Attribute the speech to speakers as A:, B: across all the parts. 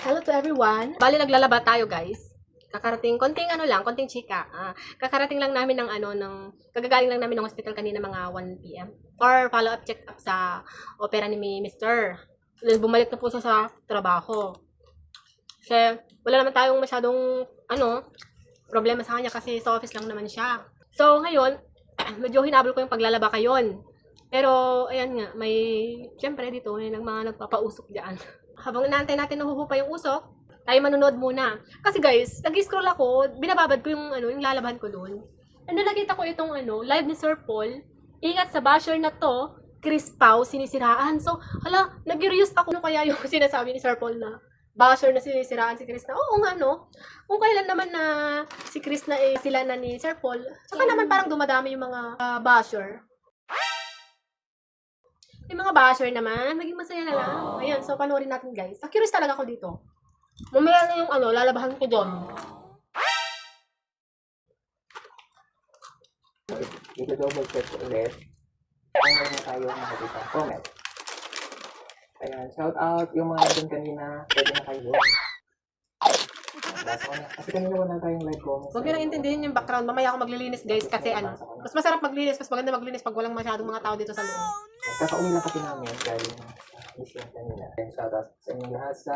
A: Hello to everyone. Bali naglalaba tayo, guys. Kakarating konting konting chika. Kakarating lang namin kagagaling lang namin ng hospital kanina mga 1 PM for follow-up check-up sa opera ni Mr. Bumalik na po siya sa trabaho. Kasi wala naman tayong masyadong problema sa kanya kasi sa office lang naman siya. So ngayon, medyo hinabol ko yung paglalaba kayon. Pero ayan nga, syempre dito may mga nagpapausok diyan. Habang inaantay natin nahuhupa yung usok, tayo manonood muna. Kasi guys, nag-scroll ako, binababad ko yung lalabahan ko doon. And then nakita ko itong live ni Sir Paul. Ingat sa basher na to, Chris Pao sinisiraan. So, nag-curious ako kaya yung sinasabi ni Sir Paul na basher na sinisiraan si Chris na. Oo nga no. Kung kailan naman na si Chris na sila na ni Sir Paul, saka naman parang dumadami yung mga basher. Yung mga basher naman, maging masaya na lang. Ayan, so panoorin natin guys. Curious talaga ako dito. Mamaya na yung lalabahan ko doon.
B: I-double check ulit. Meron na tayo nakikita comment. Ayan, shout out yung mga nandun kanina. Pwede na kayo doon. Kasi kanina wala tayong live comments.
A: Huwag nyo nang intindihin yung background. Mamaya ako maglilinis guys kasi mas masarap maglinis, mas maganda maglinis pag walang masyadong mga tao dito sa loob.
B: Kakauwi lang kasi namin galing mission kanina. And shout out sa inyo lahat sa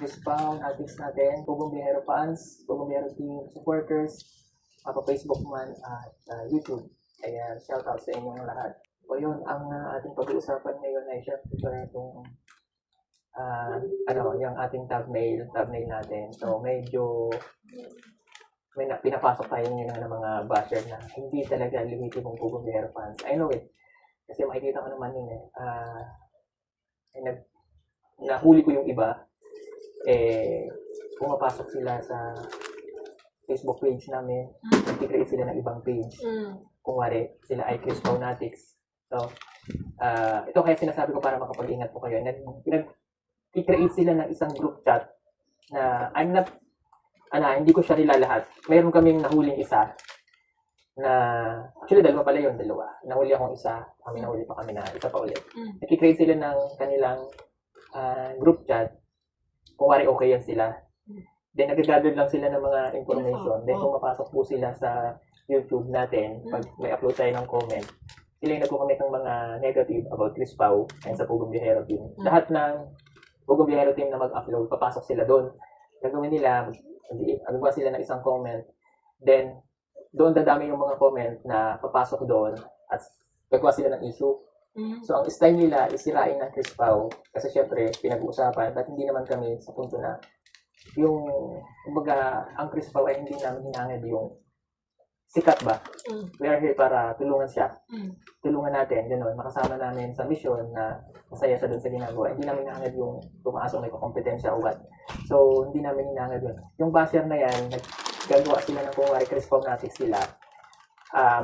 B: Respawn artists natin, Pugong Bihero fans, Pugong Bihero team supporters, Facebook man at YouTube. Ayan, shout out sa inyong lahat. O yun, ang ating pag-uusapan ngayon ay syempre itong yung ating thumbnail natin. So medyo pinapasok tayo ngayon ng mga basher na hindi talaga legitimong Pugong Bihero fans. I know it. Kasi makikita ko naman yun nahuli ko yung iba, pumapasok sila sa Facebook page namin, nag-create sila ng ibang page. Kung wari, sila ay Chris Paunatics. So, ito kaya sinasabi ko para makapag-ingat po kayo. Nag-create sila ng isang group chat na hindi ko siya nilalahat. Mayroon kaming nahuling isa na actually dalawa pala yun. Nahuli akong isa, nahuli pa kami na isa pa ulit. Nag-create sila ng kanilang group chat, kung wari okay yan sila. Then nag-gather lang sila ng mga information. Then pumapasok po sila sa YouTube natin, pag may upload tayo ng comment, sila yung nagko-comment ng mga negative about Chris Pao and sa Pugong Bihero team. Lahat ng Pugong Bihero team na mag-upload, papasok sila doon. Gagawin nila, magawa sila ng isang comment. Then, doon dadami yung mga comment na papasok doon at gagawa sila ng issue. So, ang style nila is sirain ng Chris Pao kasi syempre, pinag-uusapan at hindi naman kami sa punto na ang Chris Pao ay hindi namin hinangad yung sikat ba? We are here para tulungan siya. Tulungan natin, gano'n. Makasama namin sa mission na masaya siya doon sa ginagawa. Hindi namin hinangad yung tumaas o may kompetensya o what. So, hindi namin hinangad yun. Yung basher na yan, gagawa sila ng kung wari Chris Paunatics sila.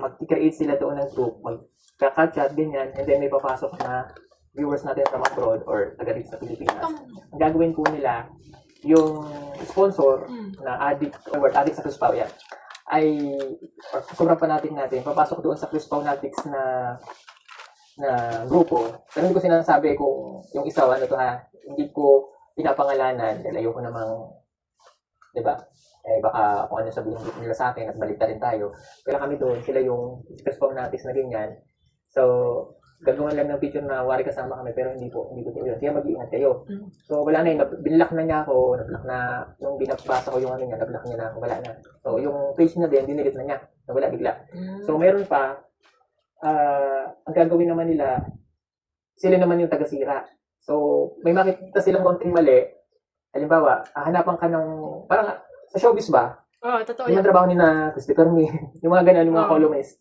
B: Mag-create sila doon ng group, magkaka-chat, ganyan, and then may papasok na viewers natin from abroad or taga dito sa Pilipinas. Ang gagawin po nila, yung sponsor na addict sa Chris Pao yan, ay sobrang fanatic natin, papasok doon sa Chris Paunatics na grupo. Pero hindi ko sinasabi kung yung isa, hindi ko pinapangalanan, dahil ayoko namang, di ba? Baka kung ano sabihin nila sa akin at baliktad rin tayo. Pero kami doon, sila yung Chris Paunatics na ganyan. So, gagawin lang ng picture na wari kasama kami, pero hindi ko yun. Kaya mag-iingat kayo. So, wala na yun. Binlock na niya ako. Nung binabasa ko yung niya, nablock niya na ako. Wala na. So, yung page niya din, dinilit na niya. Nawala bigla. So, meron pa, ang gagawin naman nila, sila naman yung taga-sira. So, may makita silang konting mali. Halimbawa, hanapan ka ng, parang sa showbiz ba?
A: Totoo
B: yung trabaho nila, Christopher Me, yung mga ganun, yung mga columnist.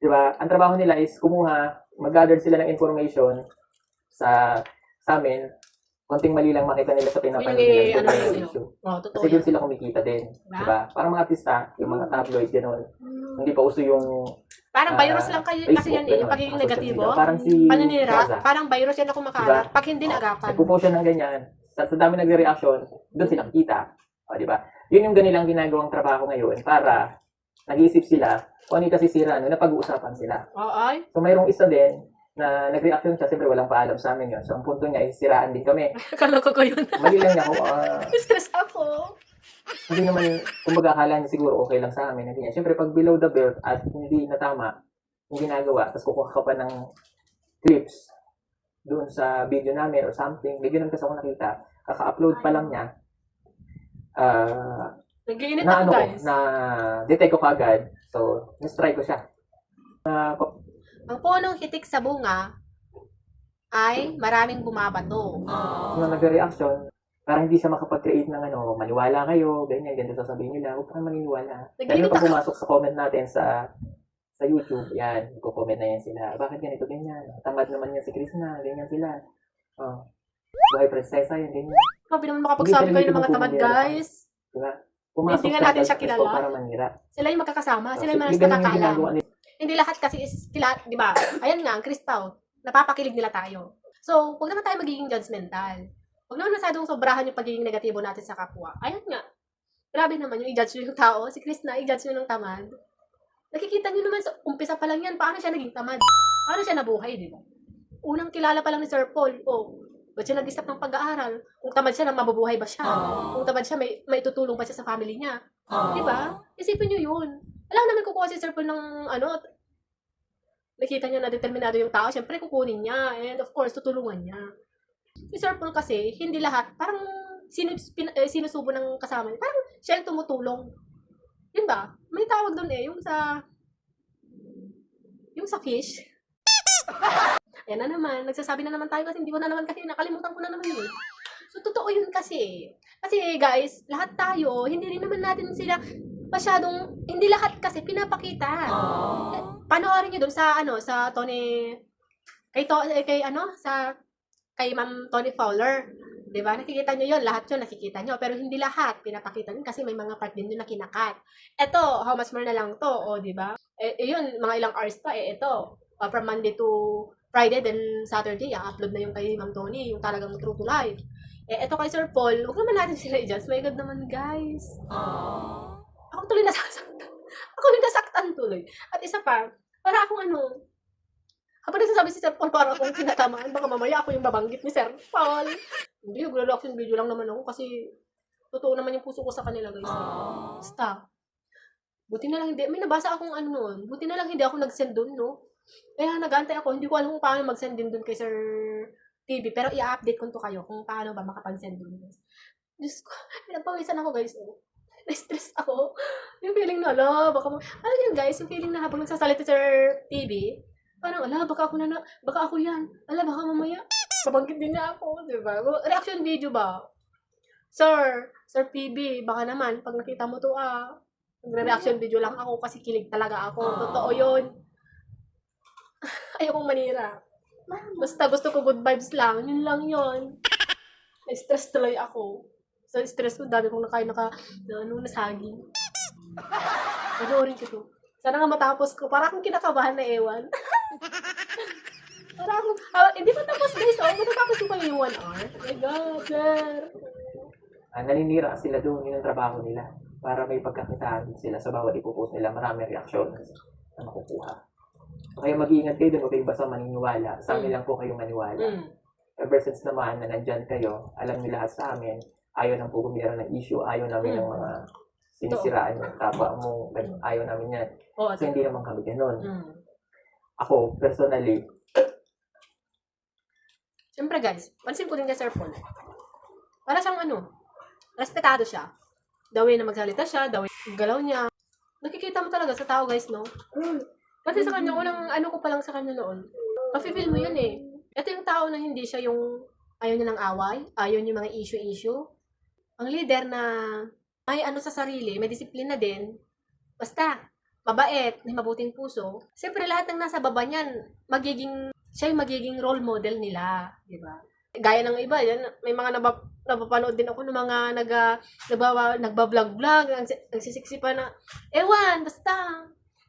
B: Diba? Ang trabaho nila is kumuha, mag-gather sila ng information sa amin, konting mali lang makita nila sa pinapanood nila yung issue. Kasi doon sila kumikita din. Diba? Parang mga artista, yung mga tabloid, gano'n. Hindi pa uso yung
A: parang virus lang kayo kasi yan yung pagiging negatibo.
B: Parang si
A: paninira, parang virus yan na kumakalat. Pag hindi naagapan.
B: Nagpo-post siya ng ganyan. Sa dami nagre-reaction, doon sila kita. Diba? Yun yung ganilang ginagawang trabaho ngayon para nag-iisip sila kung ano yung kasisira, na pag-uusapan sila. So mayroong isa din na nag-reaction siya, siyempre walang paalam sa amin yun. So, ang punto niya, siraan din kami.
A: Akala ko yun.
B: Mali lang niya ako,
A: Stress ako.
B: hindi naman, kumbaga akala niya siguro okay lang sa amin. Hindi niya. Siyempre, pag below the belt at hindi natama, yung ginagawa, tapos kukuha ka pa ng clips doon sa video namin or something, may ganun kasi ako nakita, kaka-upload pa lang niya,
A: Nag-iinit
B: na
A: ako,
B: ano ko,
A: guys.
B: na detect ko kaagad. So, na-strike ko siya.
A: Ang punong hitik sa bunga ay maraming bumabato.
B: Nung nag-reaction, parang hindi siya makapag-create ng ano, maniwala kayo, ganyan, ganyan sasabihin nila, huwag kang maniniwala. Lalo
A: Nag-iinit
B: pag
A: ako.
B: pumasok sa comment natin sa YouTube, yan, ko-comment na yan sila. Bakit ganito, ganyan? Tamad naman yan si Krishna, ganyan sila. Oh. Buhay prinsesa, yan, ganyan.
A: Grabe naman makapagsabi kayo ng mga tamad,
B: Hindi talaga
A: guys.
B: Diba? Pumasok
A: Hindi nga natin siya
B: sa
A: kilala.
B: para manira.
A: Sila yung magkakasama. Sila yung
B: So,
A: mas
B: ganun yung
A: nakakaalam.
B: ginagawa nila.
A: Hindi lahat kasi is sila, di ba? Ayan nga, ang Kristaw. Napapakilig nila tayo. So, huwag naman tayo magiging judgmental. Huwag naman masyadong sobrahan yung pagiging negatibo natin sa kapwa. Ayan nga. Grabe naman yung i-judge nyo yung tao. Si Krishna, i-judge nyo ng tamad. Nakikita nyo naman sa umpisa pa lang yan, paano siya naging tamad? Paano siya nabuhay, di ba? Unang kilala pa lang ni Sir Paul. Oh, ba't siya nag-stop ng pag-aaral? Kung tamad siya, mabubuhay ba siya? Kung tamad siya, may tutulong ba siya sa family niya? Di ba? Isipin nyo yun. Alam naman kukuha si Sir Paul ng nakita niya na determinado yung tao, syempre kukunin niya. And of course, tutulungan niya. Si Sir Paul kasi, hindi lahat, parang sinusubo ng kasama niya. Parang siya yung tumutulong. Yun ba? May tawag doon yung sa fish. Ayan na naman, nagsasabi na naman tayo kasi hindi ko na naman kasi nakalimutan ko na naman yun. So, totoo yun kasi. Kasi guys, lahat tayo, hindi rin naman natin sila masyadong, hindi lahat kasi pinapakita. Panoorin nyo doon sa Tony, kay Ma'am Tony Fowler. Diba? Nakikita nyo yun, lahat yun nakikita nyo. Pero hindi lahat pinapakita nyo kasi may mga part din yun na kinakat. Eto, how much more na lang to, diba? Yun, mga ilang hours pa, ito. From Monday to Friday, then Saturday, upload na yung kay Ma'am Tony, yung talagang true to life. Eto kay Sir Paul, huwag naman natin sila i-judge. My God naman, guys. Ako tuloy nasasaktan. Ako yung nasaktan tuloy. At isa pa, para akong kapag nagsasabi si Sir Paul, para akong tinatamaan, baka mamaya ako yung babanggit ni Sir Paul. Hindi, nag-reaction video lang naman ako kasi totoo naman yung puso ko sa kanila, guys. Basta. Buti na lang hindi, may nabasa akong noon. Buti na lang hindi ako nag-send doon, no? Kaya nag-aantay ako, hindi ko alam kung paano mag-send din doon kay Sir TV, pero i-update ko to kayo kung paano ba makapag-send doon, guys. Diyos ko, pinagpawisan ako, guys. Na-stress ako. Yung feeling na, baka alam yun, guys, yung feeling na habang nagsasalita Sir TV, parang, baka ako yan. Baka mamaya, mabanggit din niya ako, diba? Reaction video ba? Sir PB, baka naman, pag nakita mo to, nagre-reaction video lang ako kasi kilig talaga ako. Totoo yun. Ayokong manira. Basta gusto ko good vibes lang. Yun lang yun. Na-stress tuloy ako. So, stress ko, dami kong nasaging. Panoorin ko to. Sana nga matapos ko. Para akong kinakabahan na ewan. Para akong, hindi pa tapos guys, matatapos ko pa yung 1 hour. Oh my God, sir.
B: Naninira sila doon, yun ang trabaho nila. Para may pagkakitaan sila sa bawat ipopost nila, marami reaction na makukuha. Kaya mag-iingat kayo doon, huwag kayo basta maniniwala. Sa amin lang po kayo maniwala. Ever since naman na nandyan kayo, alam niyo lahat sa amin, ayaw nang po bumira ng issue, ayaw namin ng mga sinisiraan yung kapwa mo, ayaw namin yan. Kasi hindi naman kami ganun. Ako, personally,
A: siyempre guys, pansin ko din kay Sir Paul. Para siyang respetado siya. The way na magsalita siya, the way yung galaw niya. Nakikita mo talaga sa tao, guys, no? Kasi sa kanya, unang ko pa lang sa kanya noon, mafe-feel mo yun eh. Ito yung tao na hindi siya yung ayaw niya ng away, ayaw niya mga issue-issue. Ang leader na may sa sarili, may disiplina din, basta, mabait, may mabuting puso. Siyempre, lahat ng nasa baba niyan, siya yung magiging role model nila, di ba? Gaya ng iba, yan, may mga napapanood din ako ng mga nagbablog-vlog, nagsisiksi pa na, ewan, basta.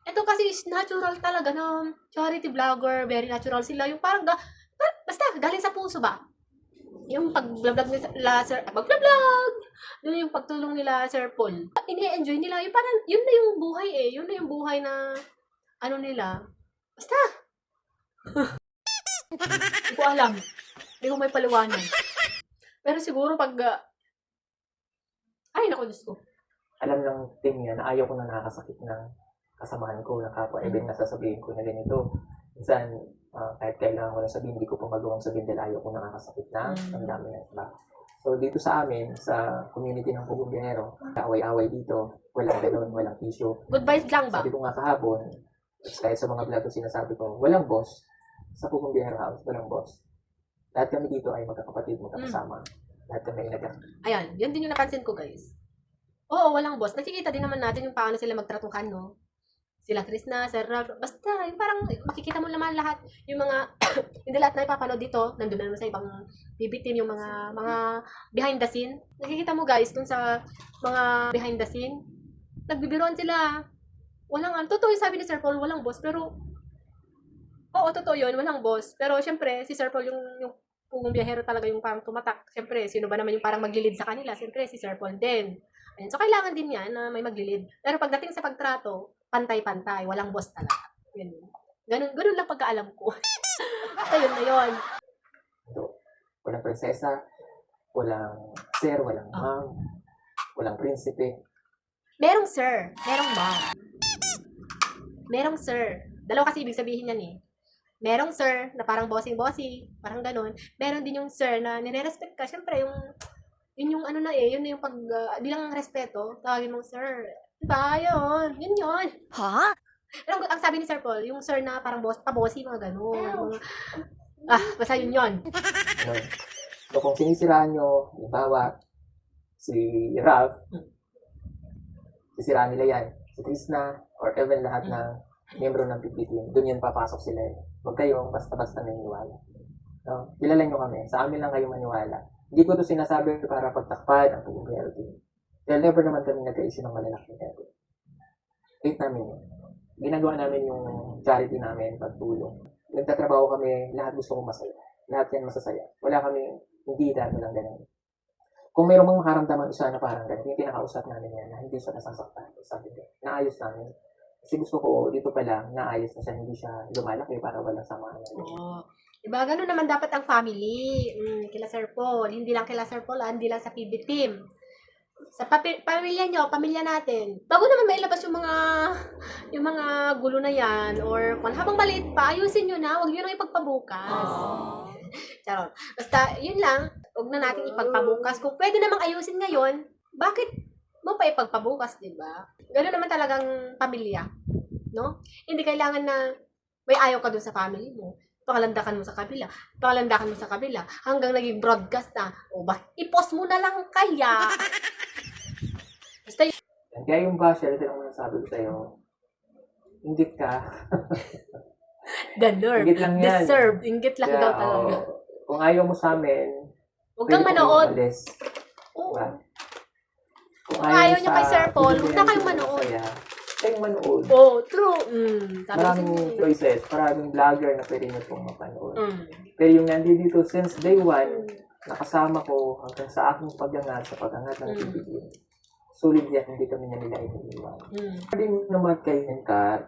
A: Ito kasi is natural talaga na charity vlogger, very natural sila. Yung parang, basta, galing sa puso ba? Yung pag-vlog nila, pag-vlog! Doon yung pagtulong nila, Sir Paul. Ini-enjoy nila, yung parang, yun na yung buhay eh. Yun na yung buhay na, nila. Basta. Hindi ko alam. Hindi ko may paliwanag. Pero siguro pag, ay, naku, Diyos ko.
B: Alam ng team niya na ayaw ko na nakakasakit ng kasamahan ko, ng kapwa, even na sasabihin ko na ganito. Minsan, kahit kailangan ko na sabihin, hindi ko pa magawang sabihin dahil ayaw ko nakakasakit na ang dami na iba. So, dito sa amin, sa community ng Pugumbiyahero, away-away dito, walang ganun, walang issue.
A: Good vibes lang ba?
B: Sabi ko nga kahapon, kahit sa mga vlog ko sinasabi ko, walang boss. Sa Pugumbiyahero House, walang boss. Lahat kami dito ay magkakapatid, magkakasama. Lahat kami ay
A: Ayan, yun din yung napansin ko, guys. Oo, walang boss. Nakikita din naman natin yung paano sila magtratuhan, no? Sila Krishna, Sir Rab, basta, yung parang makikita mo naman lahat. Yung mga, hindi lahat na ipapanood dito, nandun na naman sa ibang BB team, yung mga behind the scene. Nakikita mo, guys, dun sa mga behind the scene, nagbibiruan sila. Walang, totoo yung sabi ni Sir Paul, walang boss, pero, oo, totoo yun, walang boss. Pero, syempre, si Sir Paul yung Pugumbiyahero talaga yung parang tumatak. Siyempre, sino ba naman yung parang maglilid sa kanila? Siyempre, si Sir Paul din. Ayan. So, kailangan din yan na may maglilid. Pero pagdating sa pagtrato, pantay-pantay. Walang boss talaga. Yun. Ganun lang pagkaalam ko. Basta yun na yun.
B: walang prinsesa, walang sir, walang ma'am, walang prinsipe.
A: Merong sir. Merong ma'am. Merong sir. Dalawa kasi ibig sabihin yan eh. Merong sir na parang bossing-bossy, parang ganun. Meron din yung sir na nire-respect ka. Siyempre, yun yung ano na eh, yun na yung pag, di lang respeto, tawagin mong sir. Diba? Yun yun.
C: Ha?
A: Pero ang sabi ni Sir Paul, yung sir na parang pa-bossy, mga ganun. Basta yun yun.
B: So, kung sinisiraan nyo, halimbawa, si Ralph, sisiraan nila yan. Si Krishna, or even lahat ng miyembro ng PPT team, doon yan papasok sila eh. Huwag kayong basta-basta naniniwala. No? Kilala nyo kami. Sa amin lang kayo maniwala. Hindi ko to sinasabi para pagtakpan ang Pugumbiyahero team. Dahil never naman kami nag-issue ng malalaking ego. Hate namin yun. Ginagawa namin yung charity namin, pagtulong. Nagtatrabaho kami, lahat gusto kong masaya. Lahat yan masasaya. Wala kami, hindi dami lang ganun. Kung mayroong mga makaramdaman isa na parang ganun, yung pinakausap namin yan, na hindi siya nasasaktan. Sabi ko, naayos namin. Kasi gusto ko, dito pa lang, naayos na siya, hindi siya lumalaki para walang samaan.
A: Oo. Diba, ganun naman dapat ang family. Kila Sir Paul. Hindi lang kila Sir Paul, hindi lang sa PB team. Sa pamilya nyo, pamilya natin. Bago naman mailabas yung mga gulo na yan, or kung habang maliit pa, ayusin nyo na, huwag nyo nang ipagpabukas. Charot. Basta, yun lang, huwag na natin ipagpabukas. Kung pwede namang ayusin ngayon, bakit mo pa ipagpabukas, diba? Ganun naman talagang pamilya. No? Hindi kailangan na may ayaw ka dun sa family mo. Pangalandakan mo sa kabila. Pangalandakan mo sa kabila. Hanggang naging broadcast na. O ba, i-post mo na lang kaya. Basta yun.
B: Kaya yung basher, ito lang sabi ko sa'yo, inggit ka.
A: The nerve.
B: Inggit lang yan.
A: Deserve. Inggit lang
B: Kaya,
A: daw talaga.
B: Kung ayaw mo sa amin,
A: Huwag kang manood. Oo.
B: Diba?
A: Kung ayaw nyo kay Sir Paul, huwag na kayong manood.
B: Kayong manood.
A: Oh, true.
B: Maraming choices, maraming vlogger na pwede nyo pong mapanood. Pero yung nandito since day one, nakasama ko hanggang sa aking pagangat, sa pagangat ng PBB. Sulit yan, hindi kami na nila iniiwan. Sabi naman kay Hencar,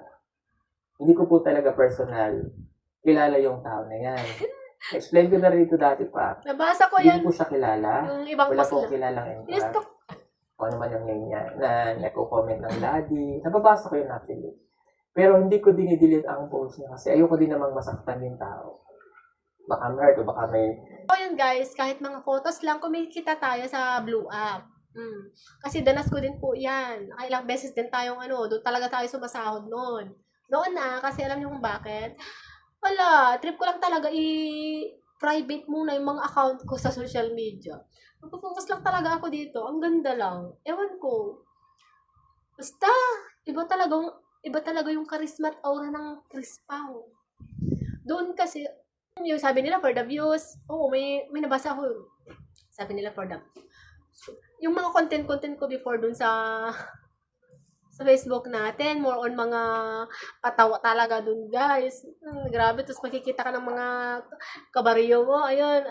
B: hindi ko po talaga personal kilala yung tao na yan. Explain ko na rin ito dati pa.
A: Nabasa ko
B: Hindi
A: yan.
B: ko siya kilala.
A: Yung ibang
B: Wala
A: post
B: pong
A: lang.
B: kilalang Hencar.
A: Yes,
B: Kung ano man yung name niya, na nagko-comment ng daddy. Nababasa ko yun actually. Pero hindi ko dinidelete ang post niya kasi ayoko din namang masaktan yung tao. Baka hurt o baka may...
A: So yun guys, kahit mga photos lang, kumikita tayo sa Blue App. Kasi danas ko din po yan. Ilang beses din tayong doon talaga tayo sumasahod noon. Noon na, kasi alam niyo kung bakit? Wala, trip ko lang talaga i-private muna yung mga account ko sa social media. Magpo-focus lang talaga ako dito. Ang ganda lang. Ewan ko. Basta, iba talaga yung charisma at aura ng Chris Pao. Doon kasi, yung sabi nila for the views, may nabasa ako. Sabi nila for the yung mga content ko before doon sa Facebook natin, more on mga patawa talaga doon, guys. Grabe, tapos makikita ka ng mga kabaryo mo, ayun,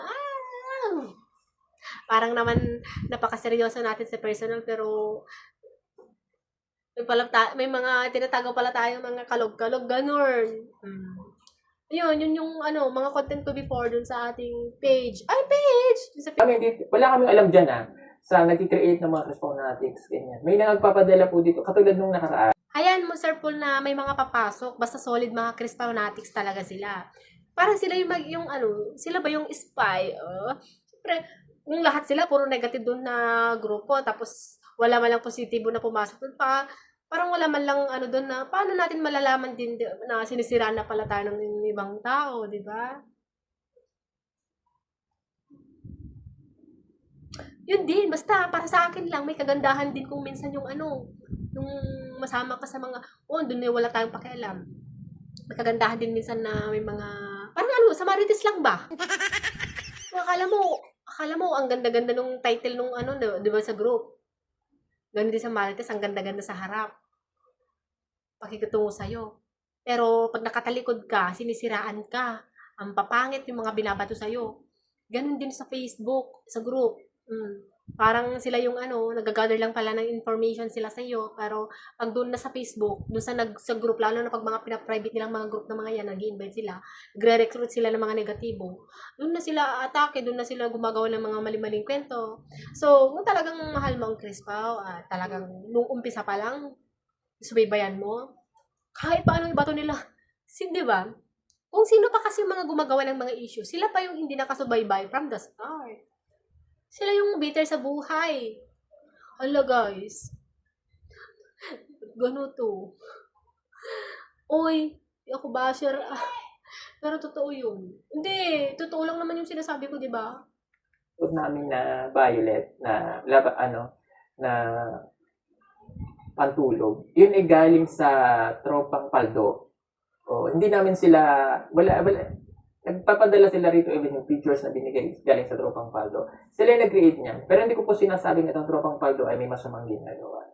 A: parang naman napakaseryoso natin sa personal, pero may mga tinatago pala tayong mga kalog-kalog, ganun. Yun yung ano, mga content ko before dun sa ating page. Ay, page! Dun sa
B: Kami, wala kaming alam dyan sa nag-create ng mga Respawnatics, ganyan. May nagpapadala po dito, katulad nung nakaraan.
A: Hayaan mo, Sir Paul, na may mga papasok. Basta solid mga Crispaonatics talaga sila. Parang sila yung, yung ano, sila ba yung spy? Siyempre, kung lahat sila, puro negative doon na grupo, tapos wala man lang positibo na pumasok doon pa, parang wala man lang ano doon na, paano natin malalaman din na sinisiraan na pala tayo ng ibang tao, di ba? Yun din, basta para sa akin lang, may kagandahan din kung minsan yung ano, yung masama ka sa mga, doon na wala tayong pakialam. May kagandahan din minsan na may mga, parang ano, sa Marites lang ba? Akala mo, ang ganda-ganda nung title nung ano, di ba sa group? Ganun din sa Marites, ang ganda-ganda sa harap. Pakikitungo sa'yo. Pero pag nakatalikod ka, sinisiraan ka. Ang papangit yung mga binabato sa'yo. Ganun din sa Facebook, sa group. Parang sila yung ano, nag-gather lang pala ng information sila sa iyo, pero pag doon na sa Facebook, doon sa group, lalo na pag mga pina-private nilang mga group na mga yan, nag-i-invite sila, nagre-recruit sila ng mga negatibo, doon na sila atake, doon na sila gumagawa ng mga mali-maling kwento. So, kung talagang mahal mo ang Chris Pao, talagang nung umpisa pa lang, subaybayan mo, kahit paano ibato nila, di ba? Kung sino pa kasi yung mga gumagawa ng mga issue, sila pa yung hindi nakasubaybay from the start. Sila yung bitter sa buhay. Hala guys. Ganuto. Oy, di ako basher. Pero totoo yun. Hindi, totoo lang naman yung sinasabi ko, di ba?
B: Huwag namin na Violet na na pantulog. Yun ay galing sa tropang paldo. Hindi namin sila, wala, nagpapadala sila rito even yung pictures na binigay galing sa tropang paldo. Sila yung nag-create niyan. Pero hindi ko po sinasabing itong tropang paldo ay may masamang ginagawa.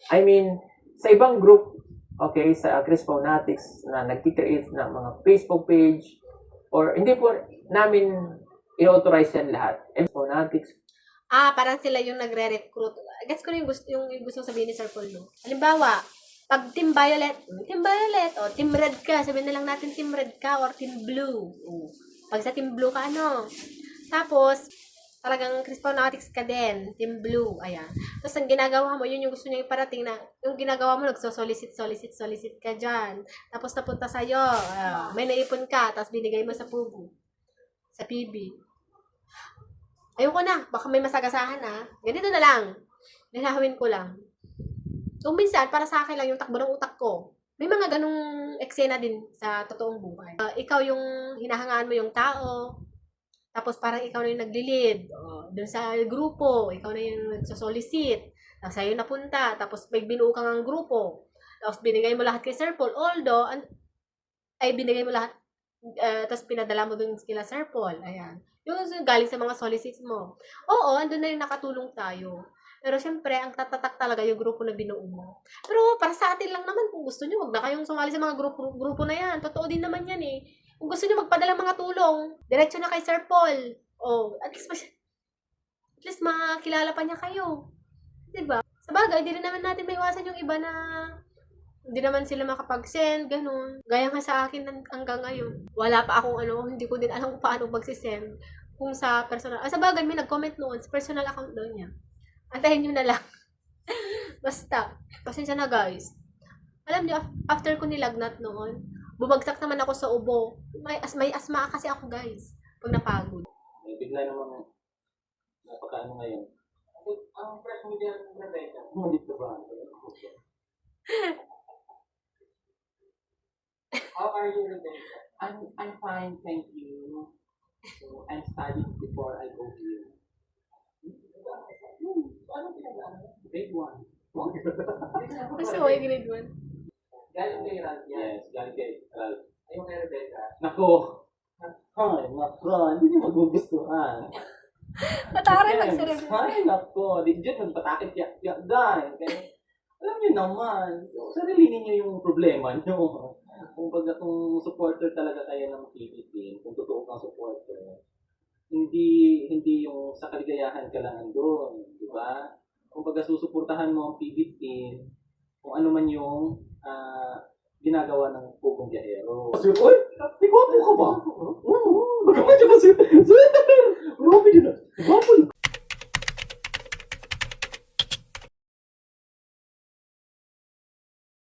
B: I mean, sa ibang group, okay, sa Crispaonatics na nag-create ng mga Facebook page, or hindi po namin in-authorize yan lahat. Crispaonatics.
A: Parang sila yung nagre-recruit. Gets ko na yung gusto sabihin ni Sir Paul, no? Halimbawa, pag Team Violet, o Team Red ka, sabihin na lang natin Team Red ka or Team Blue. Pag sa Team Blue ka, ano? Tapos, talagang Crispaonatics ka din, Team Blue, ayan. Tapos, ang ginagawa mo, yun yung gusto niya iparating na, yung ginagawa mo, nagsosolicit ka dyan. Tapos, napunta sa'yo, may naipon ka, tapos binigay mo sa Pugu, sa PB. Ayoko na, baka may masagasahan Ganito na lang, linahawin ko lang. Kung minsan, para sa akin lang yung takbo ng utak ko. May mga ganong eksena din sa totoong buhay. Ikaw yung hinahangaan mo yung tao, tapos parang ikaw na yung nagli-lead. Doon sa grupo, ikaw na yung nagsosolicit. Tapos sa'yo napunta, tapos may binuo kang ang grupo. Tapos binigay mo lahat kay Sir Paul. Although, binigay mo lahat, tapos pinadala mo dun kila Sir Paul. Ayan. Yung galing sa mga solicits mo. Oo, andun na yung nakatulong tayo. Pero syempre, ang tatatak talaga yung grupo na binuo mo. Pero para sa atin lang naman, kung gusto nyo, wag na kayong sumali sa mga grupo na yan. Totoo din naman yan eh. Kung gusto nyo magpadala mga tulong, diretso na kay Sir Paul. At least makilala pa niya kayo. Diba? Sa bagay, hindi rin naman natin maiwasan yung iba na hindi naman sila makapag-send, ganun. Gaya nga sa akin hanggang ngayon. Wala pa akong hindi ko din alam kung paano mag-send. Kung sa personal, sa bagay, may nag-comment noon, sa personal account daw niya. Antayin nyo na lang. Basta, pasensya na guys. Alam niyo, after ko nilagnat noon, bumagsak naman ako sa ubo. May asma kasi ako guys, pag napagod.
C: Bigla naman napakaano ngayon. Ang fresh mo dyan, Rebecca. Dito ba? How are you, Rebecca? I'm fine, thank you. So, I'm studying before I go here. Ano pinag-ano? Grade 1.
A: Gusto ko yung grade 1.
C: Galing kay Ralph yan? Yes, galing kay Ralph. Ayun kay Rebecca. Nako! Ay, nako, hindi niyo magugustuhan.
A: Pataray mag-serve.
C: Ay, nako, di dyan magpatakit yak dahil. Alam niyo naman, sarili niyo yung problema niyo. Kung supporter talaga kayo ng PBB, kung totoo kang supporter, hindi yung sa kaligayahan ka lang doon, di ba? Kung susuportahan mo ang PBB, kung ano man yung ginagawa ng Pugong Biyahero. Uy! Gwapo ka ba? Oo. Magkamadya ka sir. Sir! Grabe yun. Gwapo yun.